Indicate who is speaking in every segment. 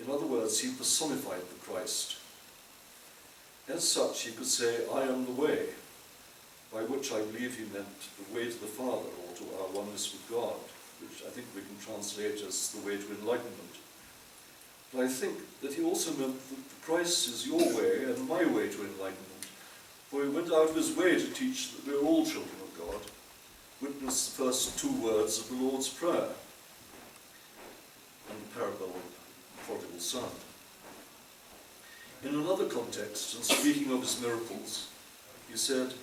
Speaker 1: In other words, he personified the Christ. As such, he could say, I am the way, by which I believe he meant the way to the Father, or to our oneness with God, which I think we can translate as the way to enlightenment. But I think that he also meant that the Christ is your way and my way to enlightenment, for he went out of his way to teach that we're all children of God. Witness the first two words of the Lord's Prayer and the parable of the prodigal son. In another context, and speaking of his miracles, he said,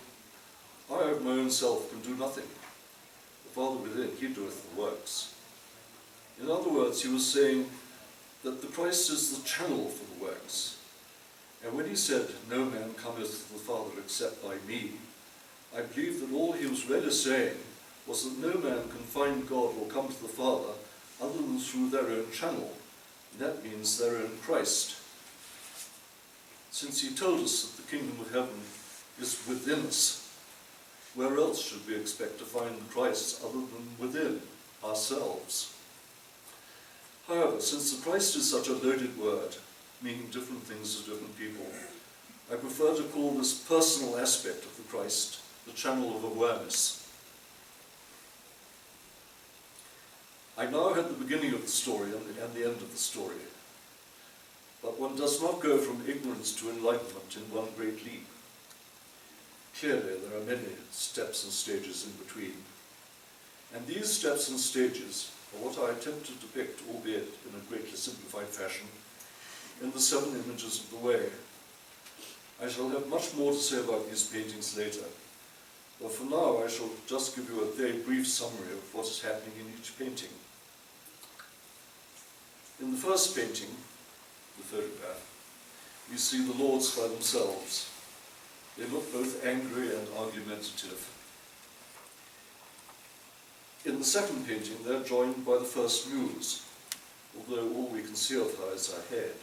Speaker 1: I of my own self can do nothing. The Father within, he doeth the works. In other words, he was saying that the Christ is the channel for the works. And when he said, no man cometh to the Father except by me, I believe that all he was really saying was that no man can find God or come to the Father other than through their own channel. And that means their own Christ. Since he told us that the kingdom of heaven is within us, where else should we expect to find the Christ other than within ourselves? However, since the Christ is such a loaded word, meaning different things to different people, I prefer to call this personal aspect of the Christ the channel of awareness. I now had the beginning of the story and the end of the story. But one does not go from ignorance to enlightenment in one great leap. Clearly, there are many steps and stages in between. And these steps and stages are what I attempt to depict, albeit in a greatly simplified fashion, in the 7 images of the way. I shall have much more to say about these paintings later, but for now I shall just give you a very brief summary of what is happening in each painting. In the first painting, the photograph, we see the lords by themselves. They look both angry and argumentative. In the second painting, they're joined by the first muse, although all we can see of her is her head.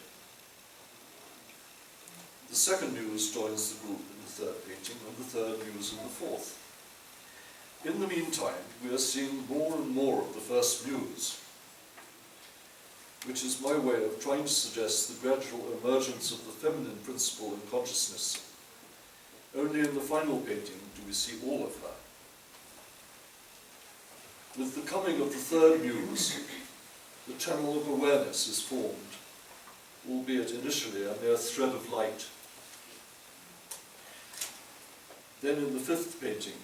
Speaker 1: The second muse joins the group in the third painting, and the third muse in the fourth. In the meantime, we are seeing more and more of the first muse, which is my way of trying to suggest the gradual emergence of the feminine principle in consciousness. Only in the final painting do we see all of her. With the coming of the third muse, the channel of awareness is formed, albeit initially a mere thread of light. Then in the fifth painting,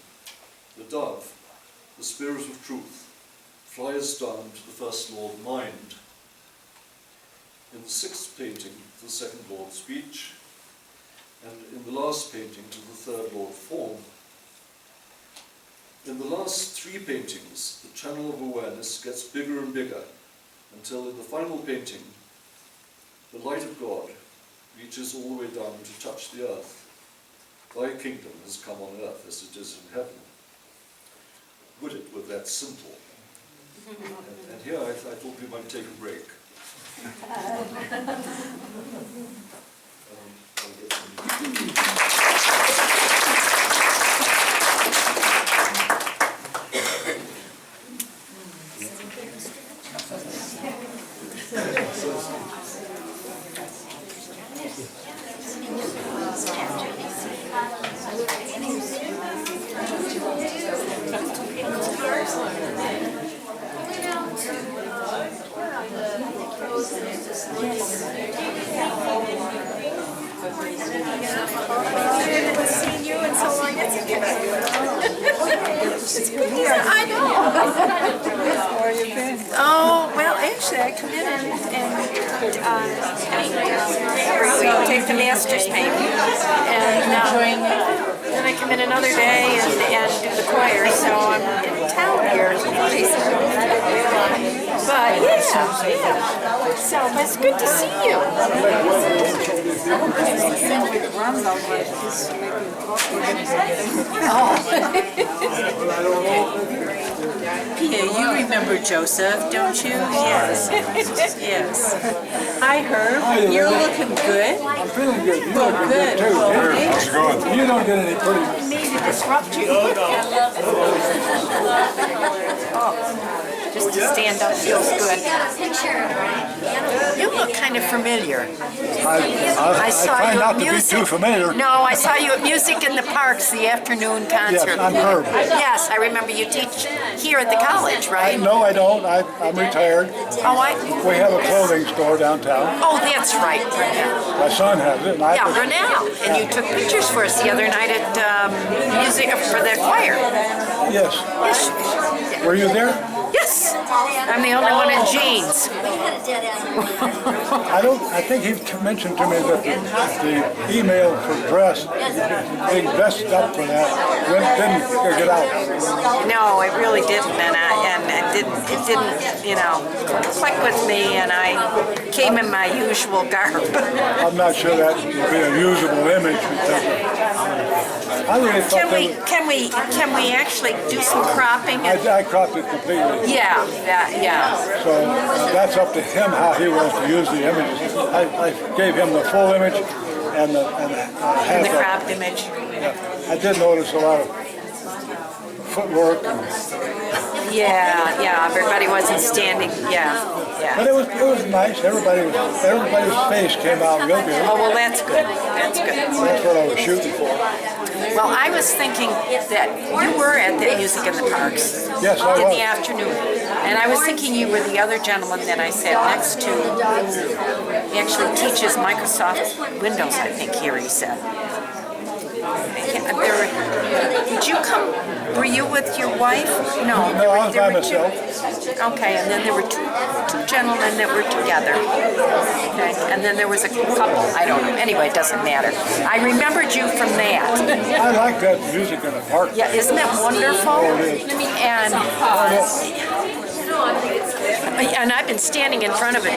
Speaker 1: the dove, the spirit of truth, flies down to the first Lord mind. In the sixth painting, to the second Lord speech, and in the last painting, to the third Lord form. In the last 3 paintings, the channel of awareness gets bigger and bigger, until in the final painting, the light of God reaches all the way down to touch the earth. Thy kingdom has come on earth as it is in heaven. Would it were that simple? And here I thought we might take a break. I'll get some.
Speaker 2: I know. Oh, well, actually, I come in and take the master's paint, and then I come in another day and do the choir, so I'm in town here. But yeah, so it's good to see you.
Speaker 3: Pia, you remember Joseph, don't you? Yes. Yes. Hi, Herb. You're looking good.
Speaker 4: I'm feeling good. You
Speaker 3: Well,
Speaker 4: look
Speaker 3: good.
Speaker 4: too.
Speaker 3: Well,
Speaker 4: How's it going? You don't get any pretty.
Speaker 2: I need to disrupt you. Just to stand up feels good. You look kind of
Speaker 3: familiar.
Speaker 4: I try not to be too familiar.
Speaker 3: No, I saw you at Music in the Parks, the afternoon concert.
Speaker 4: Yes, I'm Herb.
Speaker 3: Yes, I remember you teach here at the college, right?
Speaker 4: No, I don't. I'm retired.
Speaker 3: Oh,
Speaker 4: We have a clothing store downtown.
Speaker 3: oh, that's right.
Speaker 4: My son has it, and I
Speaker 3: Yeah, Brunel. And you took pictures for us the other night at music for the choir.
Speaker 4: Yes.
Speaker 3: Yes.
Speaker 4: Were you there?
Speaker 3: Yes. I'm the only one in jeans.
Speaker 4: I think he mentioned to me that the email for dress, being dressed up for that, didn't get out.
Speaker 3: No, it really didn't, and it didn't, click with me, and I came in my usual garb.
Speaker 4: I'm not sure that would be a usable image because I really thought
Speaker 3: Can we actually do some cropping?
Speaker 4: I cropped it completely.
Speaker 3: Yeah.
Speaker 4: So that's up to him how he wants to use the images. I gave him the full image and
Speaker 3: The
Speaker 4: half of
Speaker 3: cropped image.
Speaker 4: I did notice a lot of footwork,
Speaker 3: Yeah. Everybody wasn't standing. Yeah.
Speaker 4: but it was nice. Everybody's face came out real good.
Speaker 3: Oh well, that's good. That's good.
Speaker 4: That's what I was shooting for.
Speaker 3: Well, I was thinking that you were at the Music in the Parks
Speaker 4: Yes, I
Speaker 3: in
Speaker 4: was.
Speaker 3: the afternoon, and I was thinking you were the other gentleman that I sat next to. He actually teaches Microsoft Windows, I think. Here he said. Did you come? Were you with your wife? No.
Speaker 4: No, I was by
Speaker 3: were two.
Speaker 4: myself.
Speaker 3: Okay, and then there were two gentlemen that were together. Okay, and then there was a couple. I don't know. Anyway, it doesn't matter. I remembered you from that.
Speaker 4: I like that music in the park.
Speaker 3: Yeah, isn't that wonderful? And I've been standing in front of it